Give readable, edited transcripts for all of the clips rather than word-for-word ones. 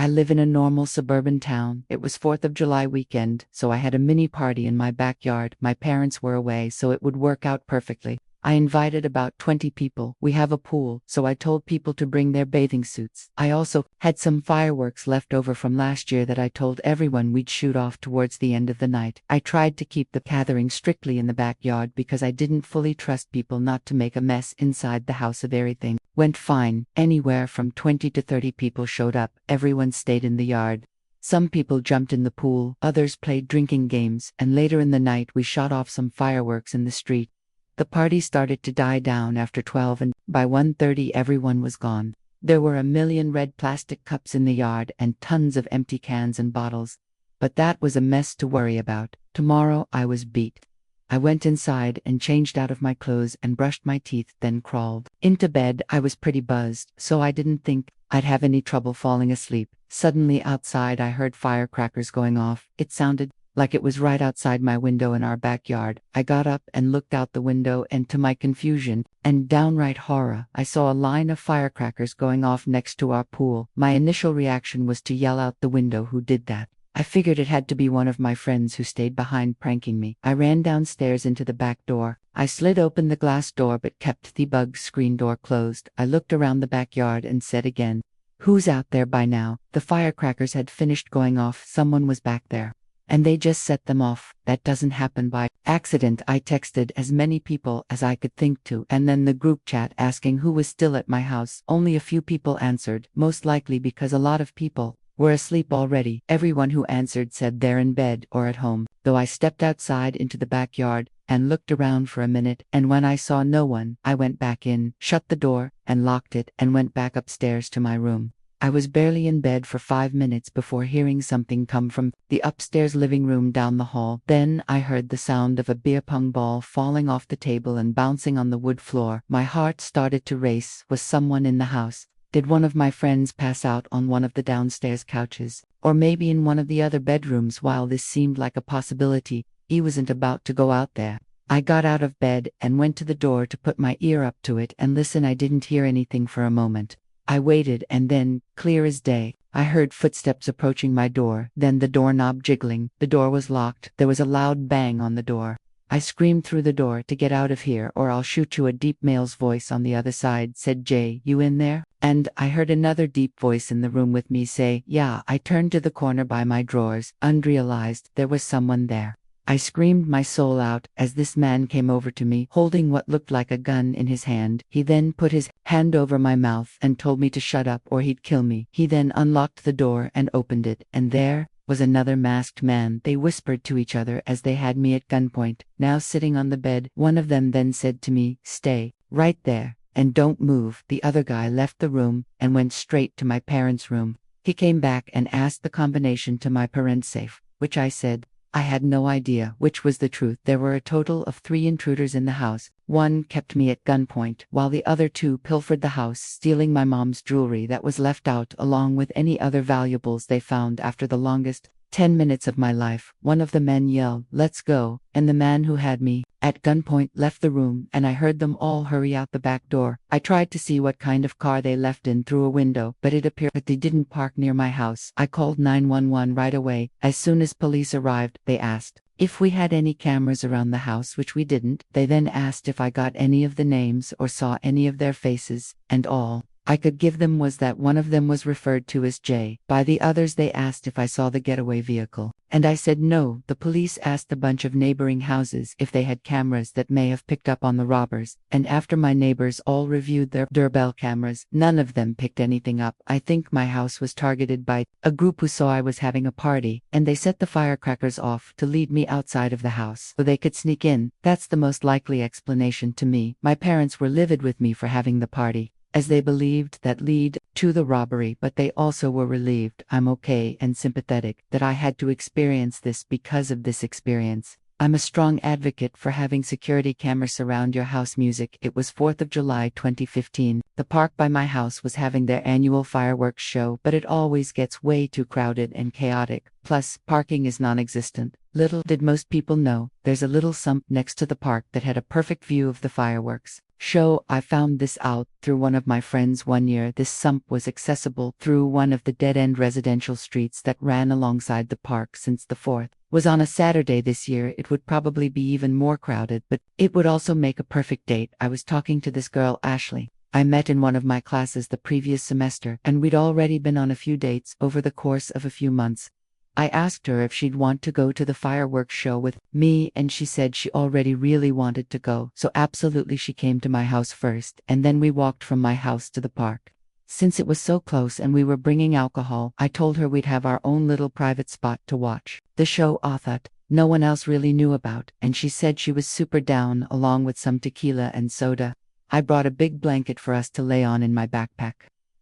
I live in a normal suburban town. It was 4th of July weekend, so I had a mini party in my backyard. My parents were away, so it would work out perfectly. I invited about 20 people. We have a pool, so I told people to bring their bathing suits. I also had some fireworks left over from last year that I told everyone we'd shoot off towards the end of the night. I tried to keep the gathering strictly in the backyard because I didn't fully trust people not to make a mess inside the house. Of everything went fine. Anywhere from 20 to 30 people showed up. Everyone stayed in the yard. Some people jumped in the pool, others played drinking games, and later in the night we shot off some fireworks in the street. The party started to die down after 12, and by 1:30 everyone was gone. There were a million red plastic cups in the yard and tons of empty cans and bottles. But that was a mess to worry about. Tomorrow I was beat. I went inside and changed out of my clothes and brushed my teeth, then crawled into bed. I was pretty buzzed, so I didn't think I'd have any trouble falling asleep. Suddenly outside I heard firecrackers going off. It sounded like it was right outside my window in our backyard. I got up and looked out the window, and to my confusion and downright horror, I saw a line of firecrackers going off next to our pool. My initial reaction was to yell out the window, "Who did that?" I figured it had to be one of my friends who stayed behind pranking me. I ran downstairs into the back door. I slid open the glass door but kept the bug screen door closed. I looked around the backyard and said again, "Who's out there?" By now, the firecrackers had finished going off. Someone was back there. And they just set them off. That doesn't happen by accident. I texted as many people as I could think to, and then the group chat asking who was still at my house. Only a few people answered, most likely because a lot of people were asleep already. Everyone who answered said they're in bed or at home. Though I stepped outside into the backyard and looked around for a minute, and when I saw no one, I went back in, shut the door, and locked it, and went back upstairs to my room. I was barely in bed for 5 minutes before hearing something come from the upstairs living room down the hall. Then I heard the sound of a beer pong ball falling off the table and bouncing on the wood floor. My heart started to race. Was someone in the house? Did one of my friends pass out on one of the downstairs couches? Or maybe in one of the other bedrooms? While this seemed like a possibility, he wasn't about to go out there. I got out of bed and went to the door to put my ear up to it and listen. I didn't hear anything for a moment. I waited, and then, clear as day, I heard footsteps approaching my door, then the doorknob jiggling. The door was locked. There was a loud bang on the door. I screamed through the door, "To get out of here or I'll shoot you." A deep male's voice on the other side said, "Jay, you in there?" And I heard another deep voice in the room with me say, "Yeah." I turned to the corner by my drawers and realized there was someone there. I screamed my soul out as this man came over to me, holding what looked like a gun in his hand. He then put his hand over my mouth and told me to shut up or he'd kill me. He then unlocked the door and opened it, and there was another masked man. They whispered to each other as they had me at gunpoint, now sitting on the bed. One of them then said to me, "Stay right there and don't move." The other guy left the room and went straight to my parents' room. He came back and asked the combination to my parents' safe, which I said I had no idea which was the truth. There were a total of 3 intruders in the house. One kept me at gunpoint, while the other 2 pilfered the house, stealing my mom's jewelry that was left out along with any other valuables they found. After the longest 10 minutes of my life, one of the men yelled, "Let's go," and the man who had me at gunpoint left the room, and I heard them all hurry out the back door. I tried to see what kind of car they left in through a window, but it appeared that they didn't park near my house. I called 911 right away. As soon as police arrived, they asked if we had any cameras around the house, which we didn't. They then asked if I got any of the names or saw any of their faces, and all I could give them was that one of them was referred to as Jay. By the others, they asked if I saw the getaway vehicle, and I said no. The police asked a bunch of neighboring houses if they had cameras that may have picked up on the robbers, and after my neighbors all reviewed their doorbell cameras, none of them picked anything up. I think my house was targeted by a group who saw I was having a party, and they set the firecrackers off to lead me outside of the house so they could sneak in. That's the most likely explanation to me. My parents were livid with me for having the party, as they believed that lead to the robbery, but they also were relieved I'm okay and sympathetic that I had to experience this because of this experience. I'm a strong advocate for having security cameras surround your house. Music. It was 4th of July 2015. The park by my house was having their annual fireworks show, but it always gets way too crowded and chaotic. Plus, parking is non-existent. Little did most people know, there's a little sump next to the park that had a perfect view of the fireworks. show. I found this out through one of my friends one year. This sump was accessible through one of the dead-end residential streets that ran alongside the park. Since the 4th was on a Saturday this year, it would probably be even more crowded, but it would also make a perfect date. I was talking to this girl, Ashley. I met in one of my classes the previous semester, and we'd already been on a few dates over the course of a few months. I asked her if she'd want to go to the fireworks show with me, and she said she already really wanted to go, so absolutely she came to my house first, and then we walked from my house to the park. Since it was so close and we were bringing alcohol, I told her we'd have our own little private spot to watch the show that no one else really knew about, and she said she was super down, along with some tequila and soda. I brought a big blanket for us to lay on in my backpack.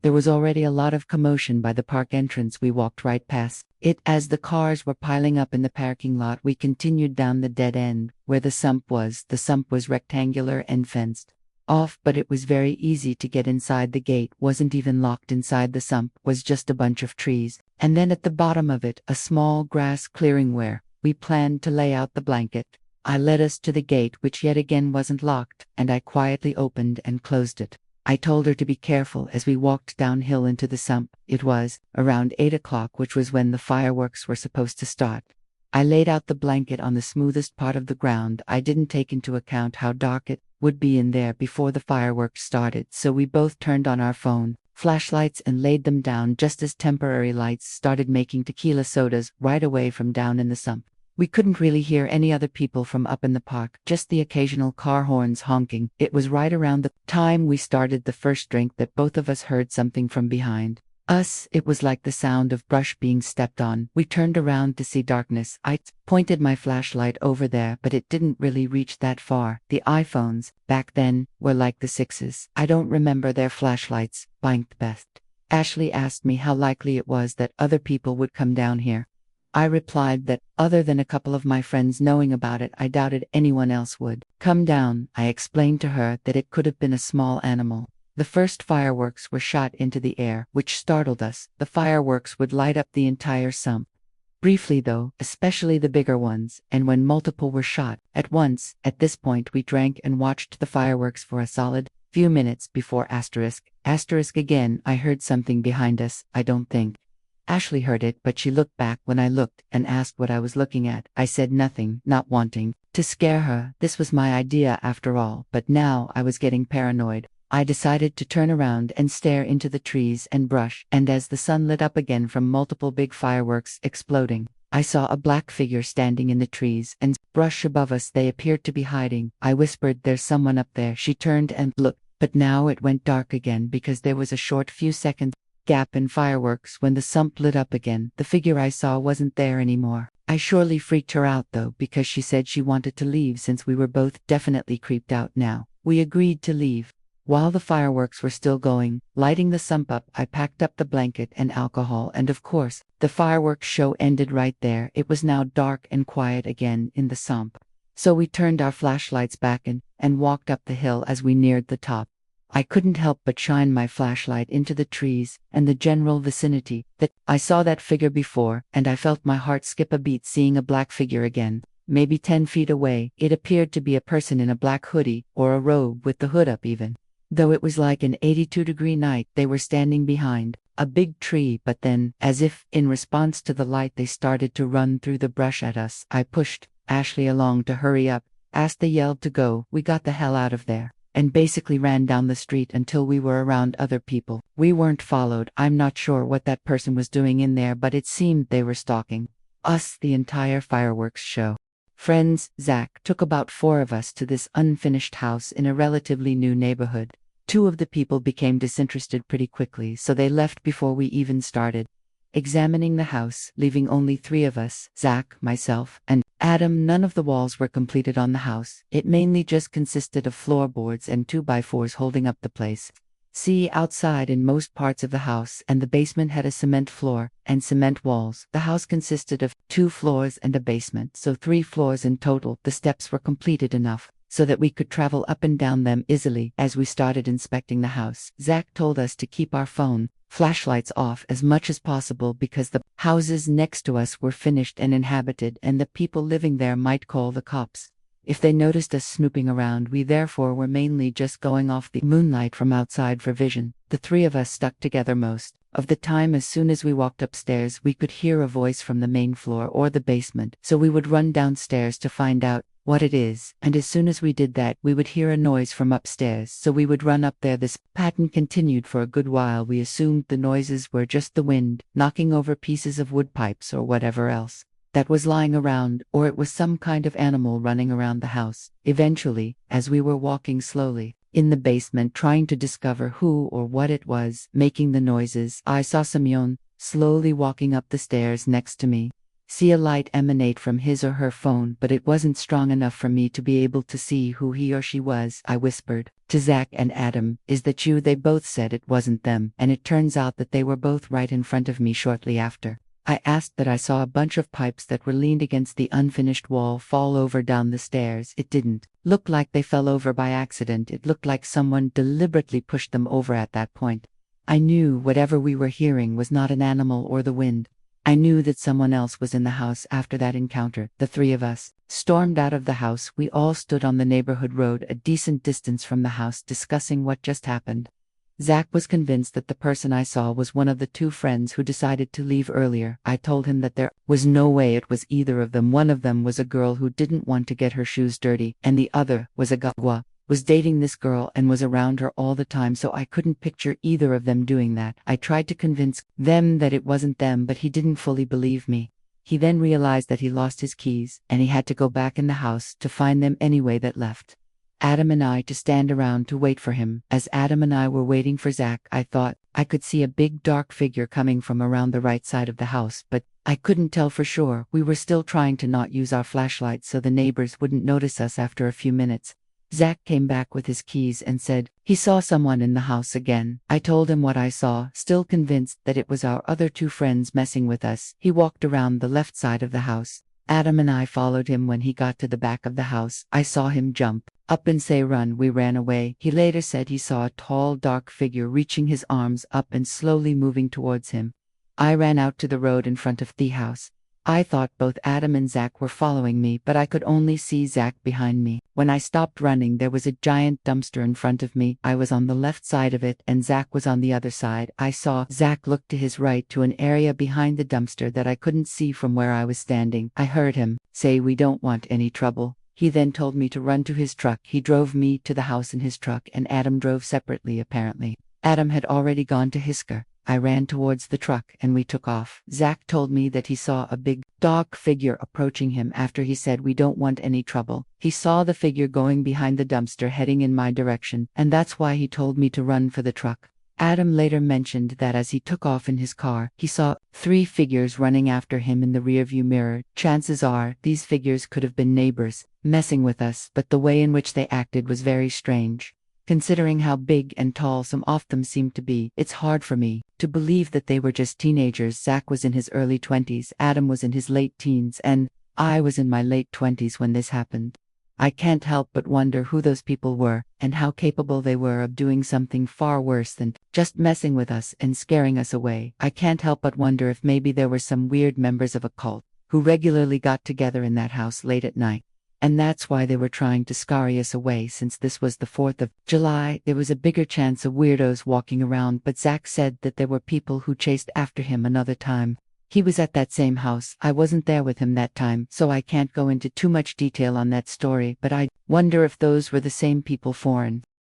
There was already a lot of commotion by the park entrance. We walked right past it as the cars were piling up in the parking lot. We continued down the dead end where the sump was. The sump was rectangular and fenced off, but it was very easy to get inside. The gate wasn't even locked. Inside the sump was just a bunch of trees, and then at the bottom of it, a small grass clearing where we planned to lay out the blanket. I led us to the gate, which yet again wasn't locked, and I quietly opened and closed it. I told her to be careful as we walked downhill into the sump. It was around 8 o'clock, which was when the fireworks were supposed to start. I laid out the blanket on the smoothest part of the ground. I didn't take into account how dark it would be in there before the fireworks started, so we both turned on our phone flashlights and laid them down just as temporary lights started making tequila sodas right away from down in the sump. We couldn't really hear any other people from up in the park, just the occasional car horns honking. It was right around the time we started the first drink that both of us heard something from behind us. It was like the sound of brush being stepped on. We turned around to see darkness. I pointed my flashlight over there, but it didn't really reach that far. The iPhones, back then, were like the 6s. I don't remember their flashlights. Blanked best. Ashley asked me how likely it was that other people would come down here. I replied that, other than a couple of my friends knowing about it, I doubted anyone else would come down. I explained to her that it could have been a small animal. The first fireworks were shot into the air, which startled us. The fireworks would light up the entire sump. Briefly though, especially the bigger ones, and when multiple were shot at once. At this point we drank and watched the fireworks for a solid few minutes before asterisk again. I heard something behind us. I don't think Ashley heard it, but she looked back when I looked and asked what I was looking at. I said nothing, not wanting to scare her. This was my idea after all, but now I was getting paranoid. I decided to turn around and stare into the trees and brush, and as the sun lit up again from multiple big fireworks exploding, I saw a black figure standing in the trees and brush above us. They appeared to be hiding. I whispered, "There's someone up there." She turned and looked, but now it went dark again because there was a short few seconds gap in fireworks when the sump lit up again. The figure I saw wasn't there anymore. I surely freaked her out though, because she said she wanted to leave. Since we were both definitely creeped out now, we agreed to leave. While the fireworks were still going, lighting the sump up, I packed up the blanket and alcohol, and of course, the fireworks show ended right there. It was now dark and quiet again in the sump. So we turned our flashlights back and walked up the hill. As we neared the top, I couldn't help but shine my flashlight into the trees and the general vicinity. That I saw that figure before, and I felt my heart skip a beat seeing a black figure again, maybe 10 feet away. It appeared to be a person in a black hoodie or a robe with the hood up even. Though it was like an 82-degree night, they were standing behind a big tree, but then, as if in response to the light, they started to run through the brush at us. I pushed Ashley along to hurry up. As they yelled to go, we got the hell out of there and basically ran down the street until we were around other people. We weren't followed. I'm not sure what that person was doing in there, but it seemed they were stalking us the entire fireworks show. Friends, Zach took about 4 of us to this unfinished house in a relatively new neighborhood. 2 of the people became disinterested pretty quickly, so they left before we even started examining the house, leaving only 3 of us, Zach, myself, and Adam. None of the walls were completed on the house. It mainly just consisted of floorboards and 2x4s holding up the place. See, outside in most parts of the house, and the basement had a cement floor and cement walls. The house consisted of 2 floors and a basement, so 3 floors in total. The steps were completed enough so that we could travel up and down them easily. As we started inspecting the house, Zach told us to keep our phone flashlights off as much as possible because the houses next to us were finished and inhabited, and the people living there might call the cops. If they noticed us snooping around, we therefore were mainly just going off the moonlight from outside for vision. The three of us stuck together most of the time. As soon as we walked upstairs, we could hear a voice from the main floor or the basement, so we would run downstairs to find out what it is, and as soon as we did that, we would hear a noise from upstairs, so we would run up there. This pattern continued for a good while. We assumed the noises were just the wind knocking over pieces of wood pipes or whatever else that was lying around, or it was some kind of animal running around the house. Eventually, as we were walking slowly in the basement trying to discover who or what it was making the noises, I saw Simeon slowly walking up the stairs next to me. See a light emanate from his or her phone, but it wasn't strong enough for me to be able to see who he or she was. I whispered to Zach and Adam, "Is that you?" They both said it wasn't them, and it turns out that they were both right in front of me shortly after. I asked that I saw a bunch of pipes that were leaned against the unfinished wall fall over down the stairs. It didn't look like they fell over by accident. It looked like someone deliberately pushed them over at that point. I knew whatever we were hearing was not an animal or the wind. I knew that someone else was in the house after that encounter. The three of us stormed out of the house. We all stood on the neighborhood road a decent distance from the house discussing what just happened. Zach was convinced that the person I saw was one of the two friends who decided to leave earlier. I told him that there was no way it was either of them. One of them was a girl who didn't want to get her shoes dirty, and the other was a guy who was dating this girl and was around her all the time, so I couldn't picture either of them doing that. I tried to convince them that it wasn't them, but he didn't fully believe me. He then realized that he lost his keys, and he had to go back in the house to find them anyway. That left Adam and I to stand around to wait for him. As Adam and I were waiting for Zach, I thought I could see a big dark figure coming from around the right side of the house, but I couldn't tell for sure. We were still trying to not use our flashlights so the neighbors wouldn't notice us. After a few minutes, Zach came back with his keys and said he saw someone in the house again. I told him what I saw, still convinced that it was our other two friends messing with us. He walked around the left side of the house. Adam and I followed him. When he got to the back of the house, I saw him jump up and say, "Run." We ran away. He later said he saw a tall, dark figure reaching his arms up and slowly moving towards him. I ran out to the road in front of the house. I thought both Adam and Zach were following me, but I could only see Zach behind me. When I stopped running, there was a giant dumpster in front of me. I was on the left side of it, and Zach was on the other side. I saw Zach look to his right to an area behind the dumpster that I couldn't see from where I was standing. I heard him say, "We don't want any trouble." He then told me to run to his truck. He drove me to the house in his truck, and Adam drove separately apparently. Adam had already gone to his car. I ran towards the truck and we took off. Zach told me that he saw a big, dark figure approaching him after he said, "We don't want any trouble." He saw the figure going behind the dumpster heading in my direction, and that's why he told me to run for the truck. Adam later mentioned that as he took off in his car, he saw 3 figures running after him in the rearview mirror. Chances are these figures could have been neighbors messing with us, but the way in which they acted was very strange. Considering how big and tall some of them seemed to be, it's hard for me to believe that they were just teenagers. Zach was in his early 20s, Adam was in his late teens, and I was in my late 20s when this happened. I can't help but wonder who those people were, and how capable they were of doing something far worse than just messing with us and scaring us away. I can't help but wonder if maybe there were some weird members of a cult who regularly got together in that house late at night. And that's why they were trying to scare us away. Since this was the 4th of July, there was a bigger chance of weirdos walking around, but Zach said that there were people who chased after him another time. He was at that same house. I wasn't there with him that time, so I can't go into too much detail on that story, but I wonder if those were the same people foreign.